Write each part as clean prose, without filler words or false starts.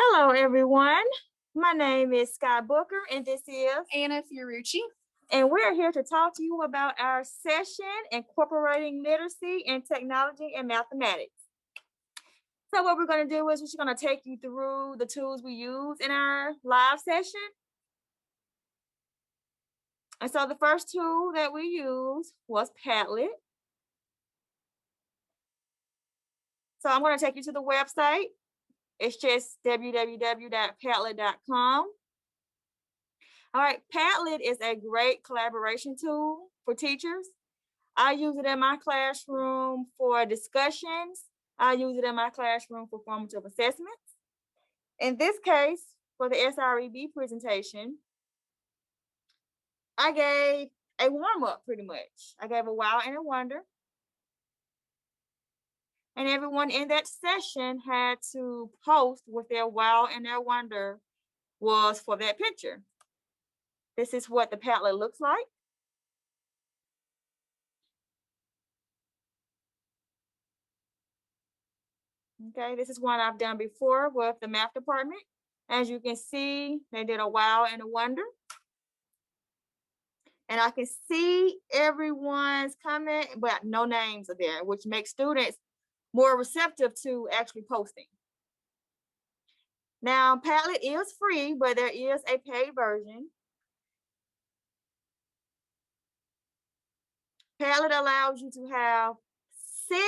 Hello, everyone. My name is Sky Booker, and this is Anna Fiorucci. and we're here to talk to you about our session incorporating literacy and technology and mathematics. So what we're going to do is we're just going to take you through the tools we use in our live session. And so the first tool that we used was Padlet. So I'm going to take you to the website. It's just www.padlet.com. All right, Padlet is a great collaboration tool for teachers. I use it in my classroom for discussions. I use it in my classroom for formative assessments. In this case, for the SREB presentation, I gave a warm-up pretty much. I gave a wow and a wonder. And everyone in that session had to post what their wow and their wonder was for that picture. This is what the Padlet looks like. Okay, this is one I've done before with the math department. As you can see, they did a wow and a wonder. And I can see everyone's comment, but no names are there, which makes students more receptive to actually posting. Now, Padlet is free, but there is a paid version. Padlet allows you to have 6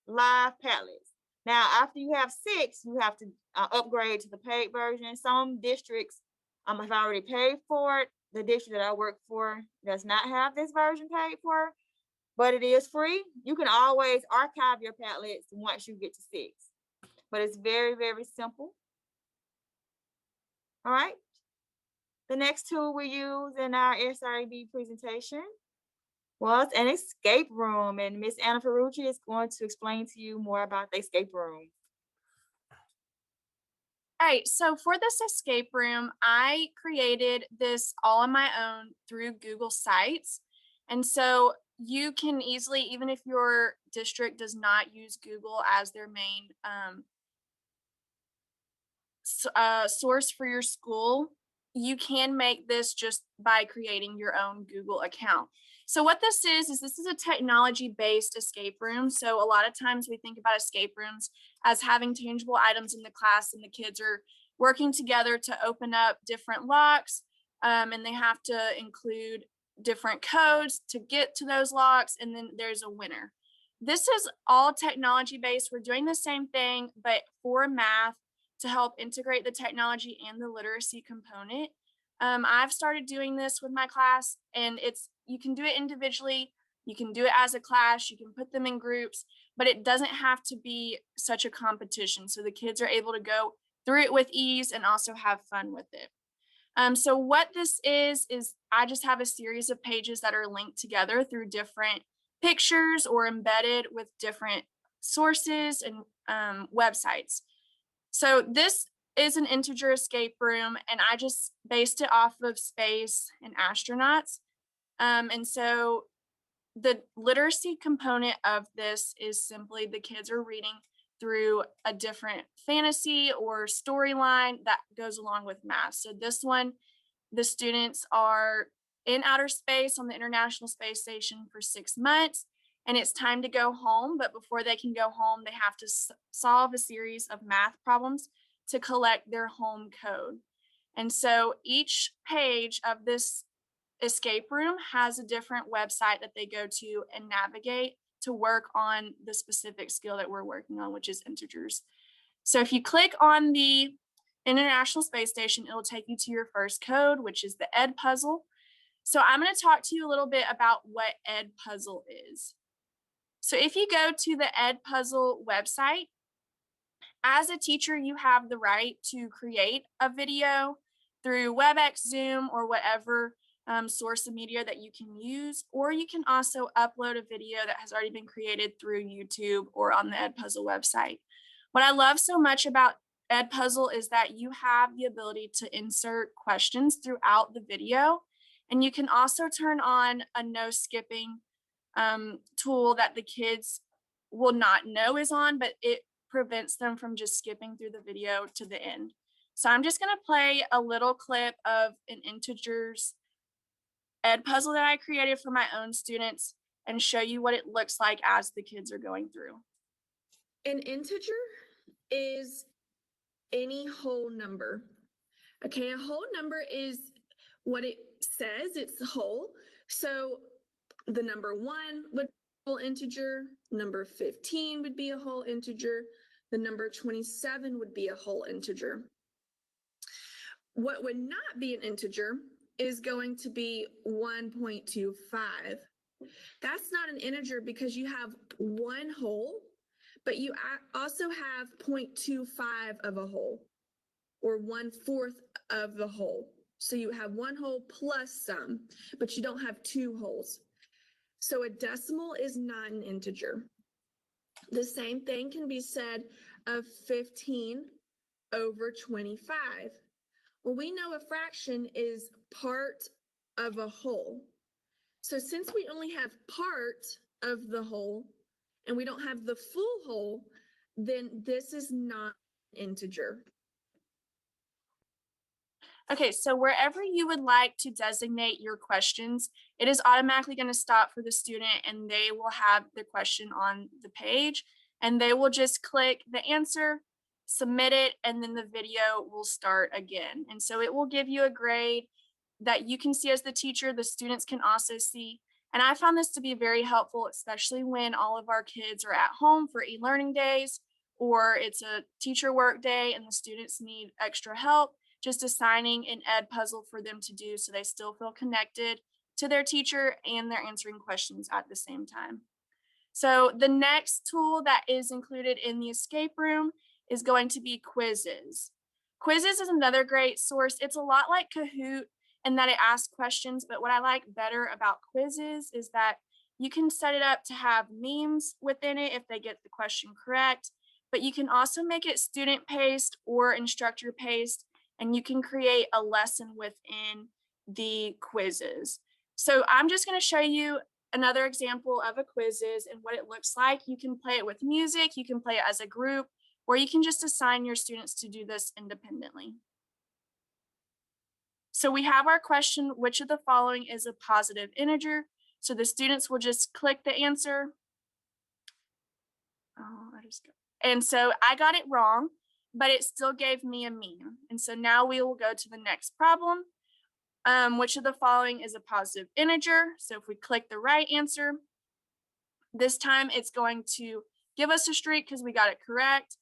live Padlets. Now, after you have 6, you have to upgrade to the paid version. Some districts have already paid for it. The district that I work for does not have this version paid for, but it is free. You can always archive your Padlets once you get to 6, but it's very, very simple. All right. The next tool we use in our SREB presentation was an escape room, and Miss Anna Ferrucci is going to explain to you more about the escape room. All right, so for this escape room, I created this all on my own through Google Sites. And so you can easily, even if your district does not use Google as their main source for your school, you can make this just by creating your own Google account. So what this is a technology-based escape room. So a lot of times we think about escape rooms as having tangible items in the class and the kids are working together to open up different locks, and they have to include different codes to get to those locks, and then there's a winner. This is all technology-based. We're doing the same thing, but for math, to help integrate the technology and the literacy component. I've started doing this with my class, and you can do it individually, you can do it as a class, you can put them in groups, but it doesn't have to be such a competition. So the kids are able to go through it with ease and also have fun with it. So what this is I just have a series of pages that are linked together through different pictures or embedded with different sources and websites. So this is an integer escape room, and I just based it off of space and astronauts. And so the literacy component of this is simply the kids are reading through a different fantasy or storyline that goes along with math. So this one, the students are in outer space on the International Space Station for 6 months, and it's time to go home. But before they can go home, they have to solve a series of math problems to collect their home code. And so each page of this escape room has a different website that they go to and navigate to work on the specific skill that we're working on, which is integers. So if you click on the International Space Station, it'll take you to your first code, which is the Ed puzzle. So I'm going to talk to you a little bit about what Ed puzzle is. So if you go to the Ed puzzle website, as a teacher, you have the right to create a video through WebEx, Zoom, or whatever source of media that you can use, or you can also upload a video that has already been created through YouTube or on the Edpuzzle website. What I love so much about Edpuzzle is that you have the ability to insert questions throughout the video, and you can also turn on a no skipping tool that the kids will not know is on, but it prevents them from just skipping through the video to the end. So I'm just gonna play a little clip of an integers ed puzzle that I created for my own students and show you what it looks like as the kids are going through. An integer is any whole number. Okay, a whole number is what it says, it's whole. So the number 1 would be a whole integer, number 15 would be a whole integer, the number 27 would be a whole integer. What would not be an integer is going to be 1.25. That's not an integer because you have one whole, but you also have 0.25 of a whole, or 1/4 of the whole. So you have one whole plus some, but you don't have two wholes. So a decimal is not an integer. The same thing can be said of 15 over 25. Well, we know a fraction is part of a whole. So since we only have part of the whole and we don't have the full whole, then this is not an integer. Okay, so wherever you would like to designate your questions, it is automatically going to stop for the student and they will have the question on the page and they will just click the answer, submit it, and then the video will start again. And so it will give you a grade that you can see as the teacher, the students can also see. And I found this to be very helpful, especially when all of our kids are at home for e-learning days, or it's a teacher work day and the students need extra help, just assigning an ed puzzle for them to do so they still feel connected to their teacher and they're answering questions at the same time. So the next tool that is included in the escape room is going to be quizzes. Quizzes is another great source. It's a lot like Kahoot in that it asks questions, but what I like better about quizzes is that you can set it up to have memes within it if they get the question correct, but you can also make it student-paced or instructor-paced, and you can create a lesson within the quizzes. So I'm just going to show you another example of a quizzes and what it looks like. You can play it with music, you can play it as a group, or you can just assign your students to do this independently. So we have our question, which of the following is a positive integer? So the students will just click the answer. And so I got it wrong, but it still gave me a meme. And so now we will go to the next problem. Which of the following is a positive integer? So if we click the right answer, this time it's going to give us a streak because we got it correct.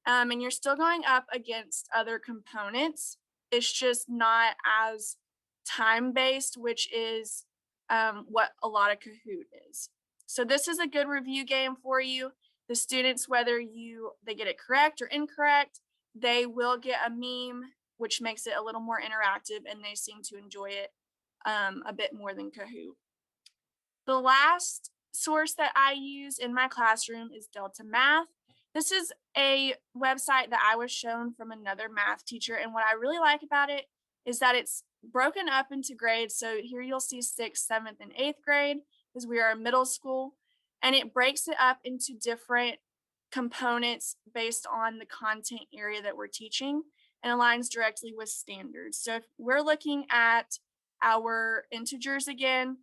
And you're still going up against other components. It's just not as time-based, which is what a lot of Kahoot is. So this is a good review game for you. The students, whether they get it correct or incorrect, they will get a meme, which makes it a little more interactive, and they seem to enjoy it a bit more than Kahoot. The last source that I use in my classroom is Delta Math. This is a website that I was shown from another math teacher, and what I really like about it is that it's broken up into grades. So here you'll see 6th, 7th, and 8th grade because we are in middle school, and it breaks it up into different components based on the content area that we're teaching and aligns directly with standards. So if we're looking at our integers again,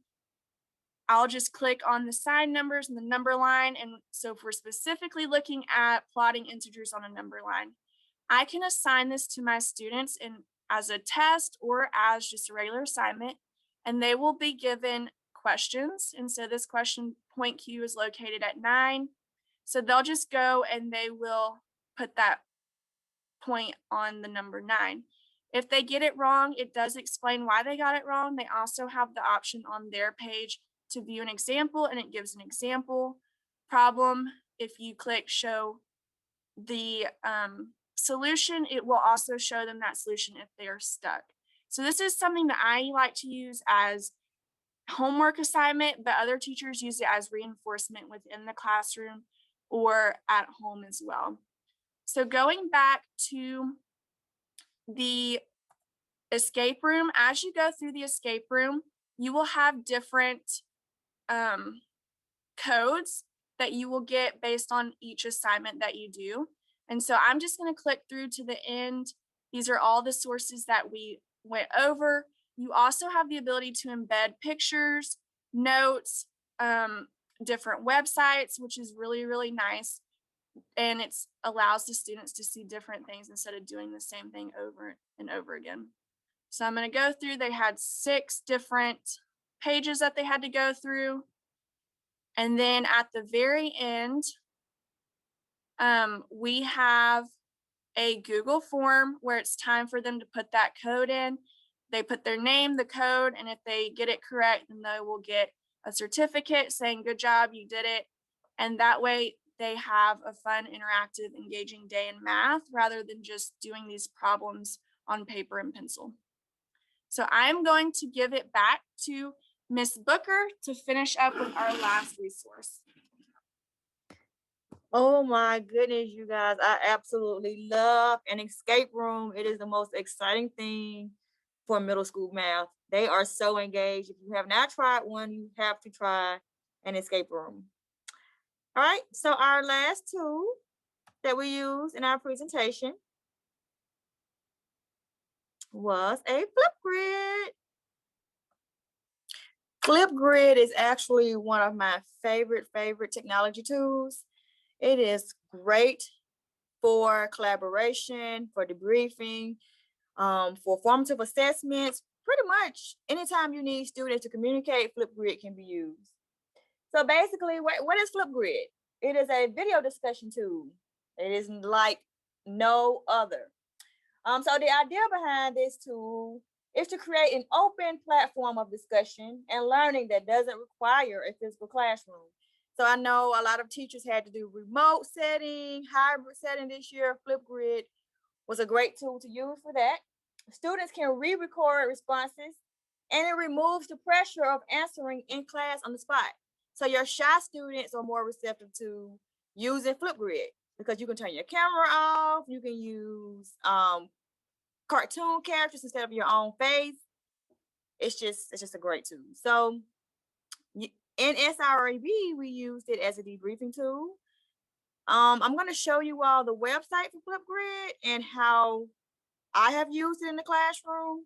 I'll just click on the sign numbers and the number line. And so if we're specifically looking at plotting integers on a number line, I can assign this to my students as a test or as just a regular assignment, and they will be given questions. And so this question point Q is located at 9. So they'll just go and they will put that point on the number 9. If they get it wrong, it does explain why they got it wrong. They also have the option on their page to view an example, and it gives an example problem. If you click show the solution, it will also show them that solution if they are stuck. So this is something that I like to use as homework assignment, but other teachers use it as reinforcement within the classroom or at home as well. So going back to the escape room, as you go through the escape room, you will have different codes that you will get based on each assignment that you do. And so I'm just going to click through to the end. These are all the sources that we went over. You also have the ability to embed pictures, notes, different websites, which is really, really nice. And it allows the students to see different things instead of doing the same thing over and over again. So I'm going to go through. They had 6 different pages that they had to go through. And then at the very end, we have a Google form where it's time for them to put that code in. They put their name, the code, and if they get it correct, then they will get a certificate saying, good job, you did it. And that way they have a fun, interactive, engaging day in math rather than just doing these problems on paper and pencil. So I'm going to give it back to Miss Booker to finish up with our last resource. Oh my goodness, you guys, I absolutely love an escape room. It is the most exciting thing for middle school math. They are so engaged. If you have not tried one, you have to try an escape room. All right, so our last tool that we use in our presentation was a Flipgrid. Flipgrid is actually one of my favorite technology tools. It is great for collaboration, for debriefing, for formative assessments. Pretty much anytime you need students to communicate, Flipgrid can be used. So basically, what is Flipgrid? It is a video discussion tool. It is like no other. So the idea behind this tool is to create an open platform of discussion and learning that doesn't require a physical classroom. So I know a lot of teachers had to do remote setting, hybrid setting this year. Flipgrid was a great tool to use for that. Students can re-record responses, and it removes the pressure of answering in class on the spot. So your shy students are more receptive to using Flipgrid because you can turn your camera off. You can use cartoon characters instead of your own face. It's just a great tool. So in SREB, we used it as a debriefing tool. I'm going to show you all the website for Flipgrid and how I have used it in the classroom.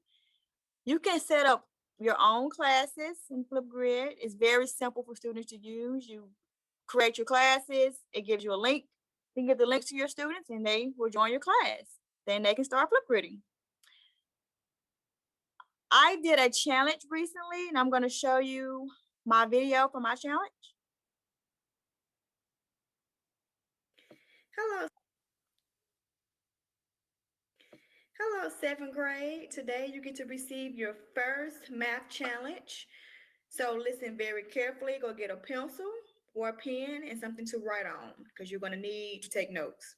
You can set up your own classes in Flipgrid. It's very simple for students to use. You create your classes. It gives you a link. You can give the links to your students and they will join your class. Then they can start Flipgridding. I did a challenge recently and I'm going to show you my video for my challenge. Hello, 7th grade. Today you get to receive your first math challenge. So listen very carefully. Go get a pencil or a pen and something to write on because you're going to need to take notes.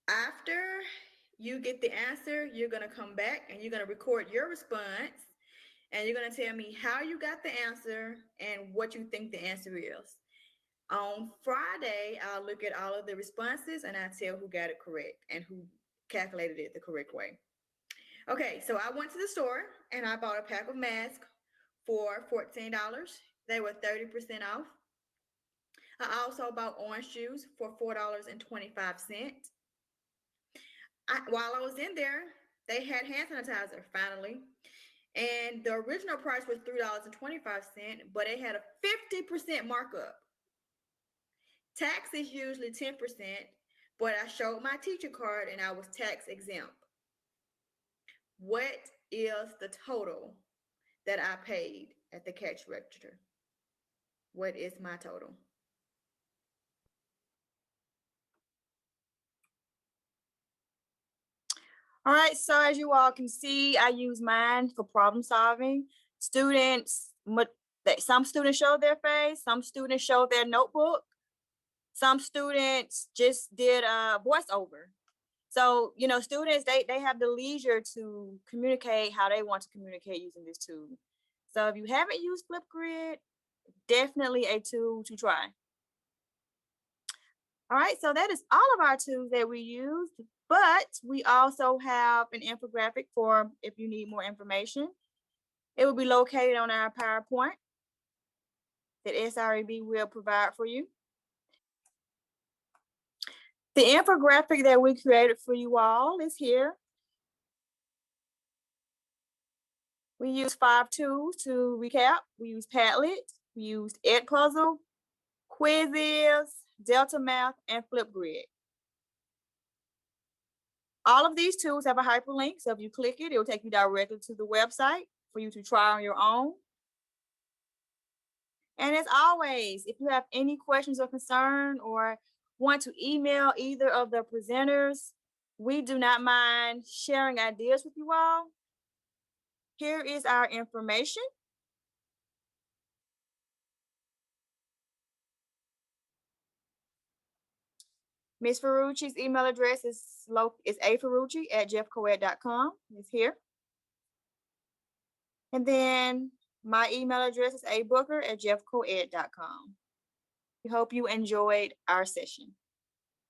After you get the answer, you're going to come back and you're going to record your response. And you're going to tell me how you got the answer and what you think the answer is. On Friday, I'll look at all of the responses and I'll tell who got it correct and who calculated it the correct way. Okay, so I went to the store and I bought a pack of masks for $14. They were 30% off. I also bought orange juice for $4.25. While I was in there, they had hand sanitizer finally. And the original price was $3.25, but it had a 50% markup. Tax is usually 10%, but I showed my teacher card and I was tax exempt. What is the total that I paid at the cash register? What is my total? All right, so as you all can see, I use mine for problem solving. Some students showed their face, some students showed their notebook, some students just did a voiceover. So, students, they have the leisure to communicate how they want to communicate using this tool. So if you haven't used Flipgrid, definitely a tool to try. All right, so that is all of our tools that we used, but we also have an infographic for if you need more information. It will be located on our PowerPoint. that SREB will provide for you. The infographic that we created for you all is here. We use 5 tools to recap. We use Padlet, we used Edpuzzle, Quizzes, Delta Math, and Flipgrid. All of these tools have a hyperlink, so if you click it, it will take you directly to the website for you to try on your own. And as always, if you have any questions or concern or want to email either of the presenters, we do not mind sharing ideas with you all. Here is our information. Ms. Ferrucci's email address is aferrucci@jeffcoed.com. It's here. And then my email address is abooker@jeffcoed.com. We hope you enjoyed our session.